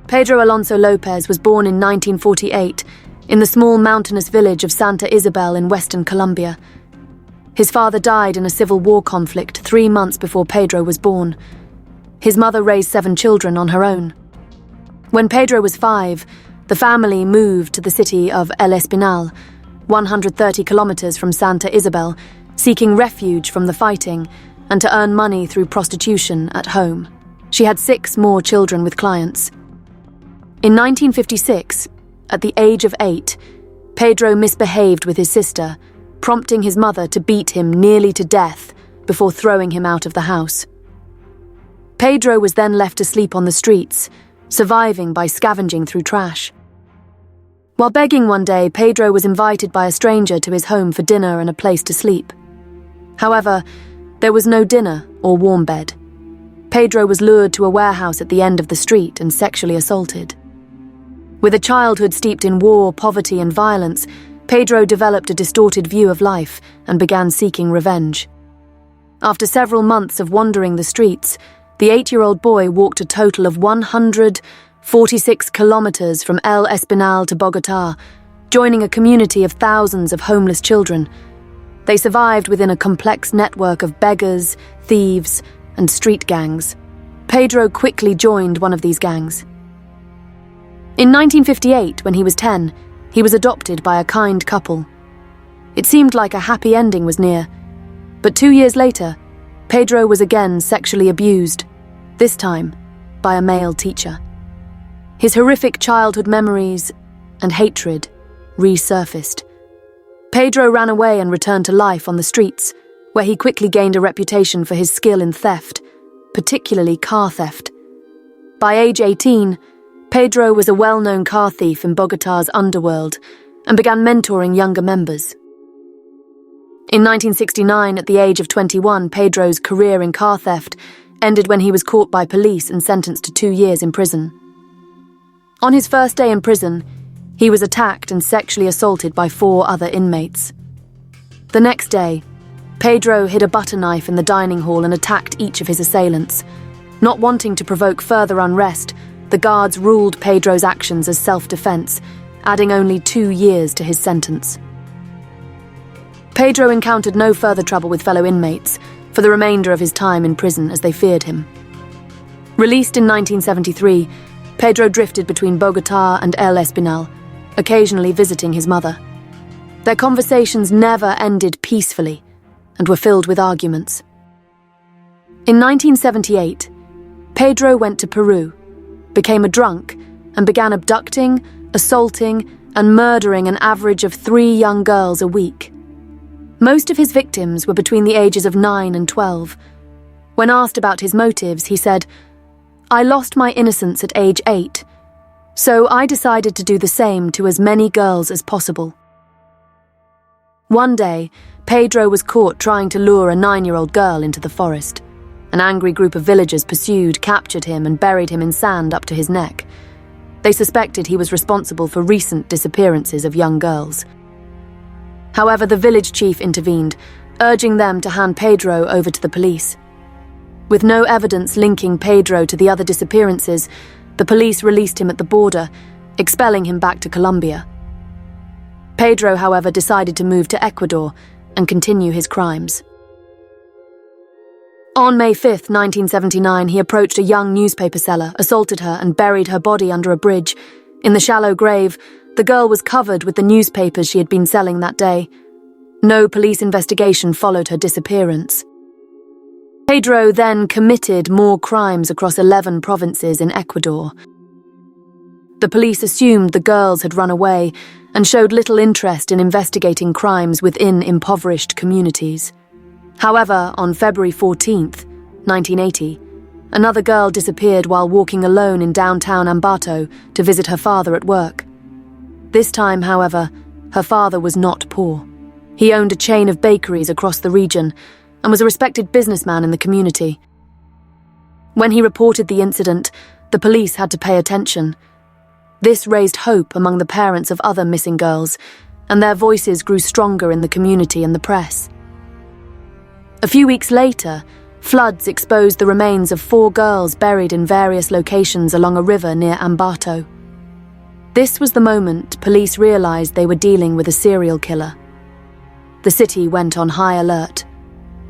Pedro Alonso Lopez was born in 1948 in the small mountainous village of Santa Isabel in western Colombia. His father died in a civil war conflict 3 months before Pedro was born. His mother raised 7 children on her own. When Pedro was 5, the family moved to the city of El Espinal, 130 kilometers from Santa Isabel, seeking refuge from the fighting and to earn money through prostitution at home. She had 6 more children with clients. In 1956, at the age of 8, Pedro misbehaved with his sister, prompting his mother to beat him nearly to death before throwing him out of the house. Pedro was then left to sleep on the streets, surviving by scavenging through trash. While begging one day, Pedro was invited by a stranger to his home for dinner and a place to sleep. However, there was no dinner or warm bed. Pedro was lured to a warehouse at the end of the street and sexually assaulted. With a childhood steeped in war, poverty, and violence, Pedro developed a distorted view of life and began seeking revenge. After several months of wandering the streets, the 8-year-old boy walked a total of 146 kilometers from El Espinal to Bogotá, joining a community of thousands of homeless children. They survived within a complex network of beggars, thieves, and street gangs. Pedro quickly joined one of these gangs. In 1958, when he was 10, he was adopted by a kind couple. It seemed like a happy ending was near, but 2 years later, Pedro was again sexually abused, this time by a male teacher. His horrific childhood memories and hatred resurfaced. Pedro ran away and returned to life on the streets, where he quickly gained a reputation for his skill in theft, particularly car theft. By age 18, Pedro was a well-known car thief in Bogotá's underworld and began mentoring younger members. In 1969, at the age of 21, Pedro's career in car theft ended when he was caught by police and sentenced to 2 years in prison. On his first day in prison, he was attacked and sexually assaulted by 4 other inmates. The next day, Pedro hid a butter knife in the dining hall and attacked each of his assailants. Not wanting to provoke further unrest, the guards ruled Pedro's actions as self-defense, adding only 2 years to his sentence. Pedro encountered no further trouble with fellow inmates for the remainder of his time in prison as they feared him. Released in 1973, Pedro drifted between Bogotá and El Espinal, occasionally visiting his mother. Their conversations never ended peacefully and were filled with arguments. In 1978, Pedro went to Peru, became a drunk, and began abducting, assaulting, and murdering an average of 3 young girls a week. Most of his victims were between the ages of 9 and 12. When asked about his motives, he said, "I lost my innocence at age 8, so I decided to do the same to as many girls as possible." One day, Pedro was caught trying to lure a 9-year-old girl into the forest. An angry group of villagers pursued, captured him, and buried him in sand up to his neck. They suspected he was responsible for recent disappearances of young girls. However, the village chief intervened, urging them to hand Pedro over to the police. With no evidence linking Pedro to the other disappearances, the police released him at the border, expelling him back to Colombia. Pedro, however, decided to move to Ecuador and continue his crimes. On May 5, 1979, he approached a young newspaper seller, assaulted her, and buried her body under a bridge. In the shallow grave, the girl was covered with the newspapers she had been selling that day. No police investigation followed her disappearance. Pedro then committed more crimes across 11 provinces in Ecuador. The police assumed the girls had run away and showed little interest in investigating crimes within impoverished communities. However, on February 14, 1980, another girl disappeared while walking alone in downtown Ambato to visit her father at work. This time, however, her father was not poor. He owned a chain of bakeries across the region and was a respected businessman in the community. When he reported the incident, the police had to pay attention. This raised hope among the parents of other missing girls, and their voices grew stronger in the community and the press. A few weeks later, Floods exposed the remains of 4 girls buried in various locations along a river near Ambato. This was the moment police realized they were dealing with a serial killer. The city went on high alert.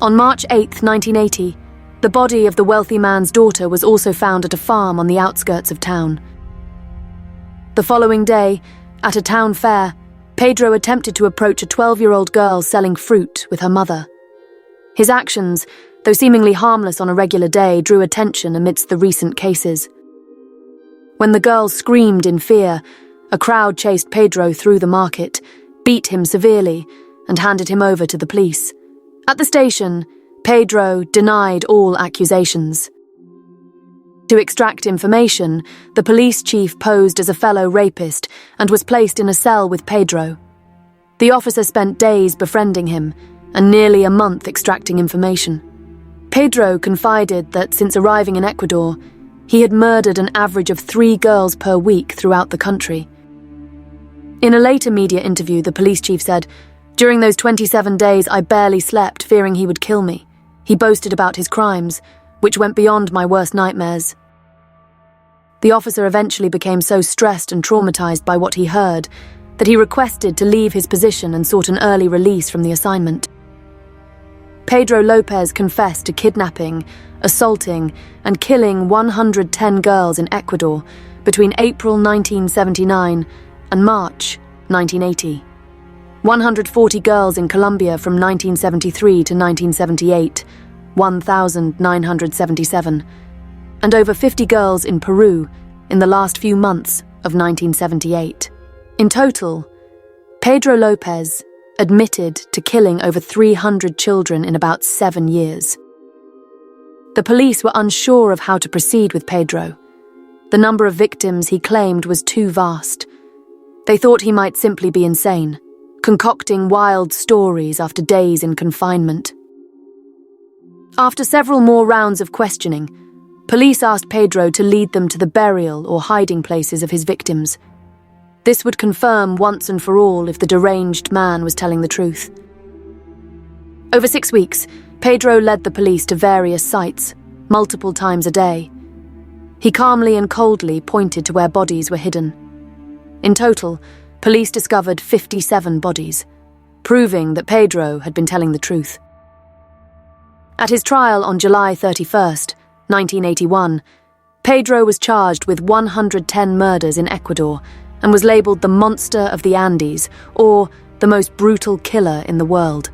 On March 8, 1980, the body of the wealthy man's daughter was also found at a farm on the outskirts of town. The following day, at a town fair, Pedro attempted to approach a 12-year-old girl selling fruit with her mother. His actions, though seemingly harmless on a regular day, drew attention amidst the recent cases. When the girl screamed in fear, a crowd chased Pedro through the market, beat him severely, and handed him over to the police. At the station, Pedro denied all accusations. To extract information, the police chief posed as a fellow rapist and was placed in a cell with Pedro. The officer spent days befriending him and nearly a month extracting information. Pedro confided that since arriving in Ecuador, he had murdered an average of 3 girls per week throughout the country. In a later media interview, the police chief said, "During those 27 days, I barely slept, fearing he would kill me. He boasted about his crimes, which went beyond my worst nightmares." The officer eventually became so stressed and traumatized by what he heard that he requested to leave his position and sought an early release from the assignment. Pedro Lopez confessed to kidnapping, assaulting, and killing 110 girls in Ecuador between April 1979 and March 1980. 140 girls in Colombia from 1973 to 1978, 1,977, and over 50 girls in Peru in the last few months of 1978. In total, Pedro Lopez admitted to killing over 300 children in about 7 years. The police were unsure of how to proceed with Pedro. The number of victims he claimed was too vast. They thought he might simply be insane, concocting wild stories after days in confinement. After several more rounds of questioning, police asked Pedro to lead them to the burial or hiding places of his victims. This would confirm once and for all if the deranged man was telling the truth. Over 6 weeks, Pedro led the police to various sites, multiple times a day. He calmly and coldly pointed to where bodies were hidden. In total, police discovered 57 bodies, proving that Pedro had been telling the truth. At his trial on July 31st, 1981, Pedro was charged with 110 murders in Ecuador and was labelled the Monster of the Andes, or the most brutal killer in the world.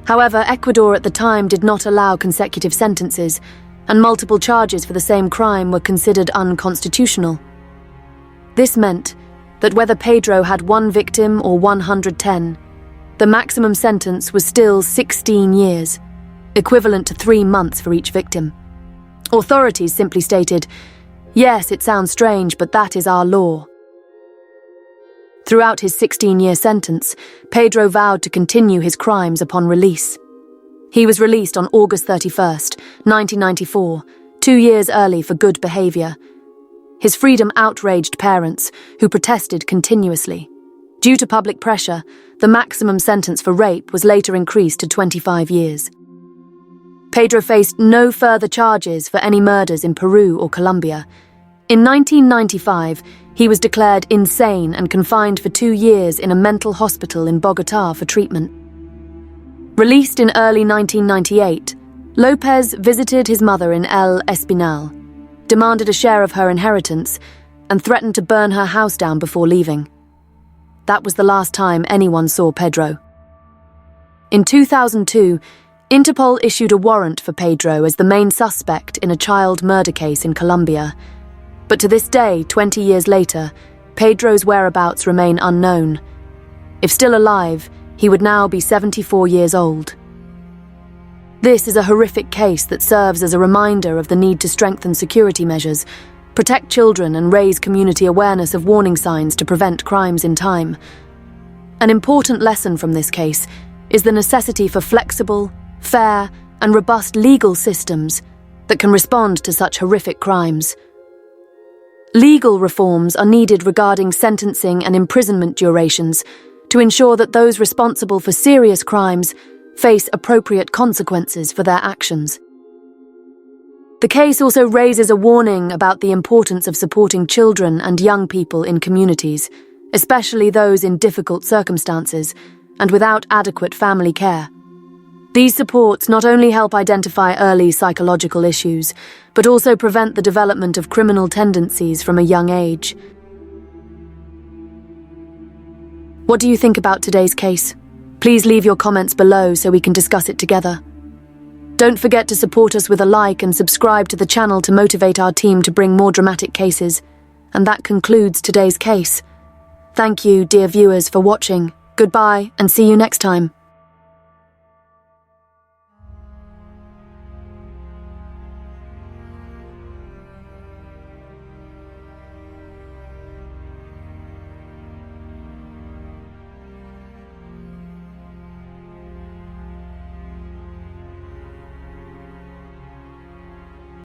However, Ecuador at the time did not allow consecutive sentences, and multiple charges for the same crime were considered unconstitutional. This meant that whether Pedro had 1 victim or 110, the maximum sentence was still 16 years, equivalent to 3 months for each victim. Authorities simply stated, "Yes, it sounds strange, but that is our law." Throughout his 16-year sentence, Pedro vowed to continue his crimes upon release. He was released on August 31st, 1994, 2 years early for good behavior. His freedom outraged parents, who protested continuously. Due to public pressure, the maximum sentence for rape was later increased to 25 years. Pedro faced no further charges for any murders in Peru or Colombia. In 1995, he was declared insane and confined for 2 years in a mental hospital in Bogotá for treatment. Released in early 1998, Lopez visited his mother in El Espinal, demanded a share of her inheritance, and threatened to burn her house down before leaving. That was the last time anyone saw Pedro. In 2002, Interpol issued a warrant for Pedro as the main suspect in a child murder case in Colombia. But to this day, 20 years later, Pedro's whereabouts remain unknown. If still alive, he would now be 74 years old. This is a horrific case that serves as a reminder of the need to strengthen security measures, protect children, and raise community awareness of warning signs to prevent crimes in time. An important lesson from this case is the necessity for flexible, fair, and robust legal systems that can respond to such horrific crimes. Legal reforms are needed regarding sentencing and imprisonment durations to ensure that those responsible for serious crimes face appropriate consequences for their actions. The case also raises a warning about the importance of supporting children and young people in communities, especially those in difficult circumstances and without adequate family care. These supports not only help identify early psychological issues, but also prevent the development of criminal tendencies from a young age. What do you think about today's case? Please leave your comments below so we can discuss it together. Don't forget to support us with a like and subscribe to the channel to motivate our team to bring more dramatic cases. And that concludes today's case. Thank you, dear viewers, for watching. Goodbye, and see you next time.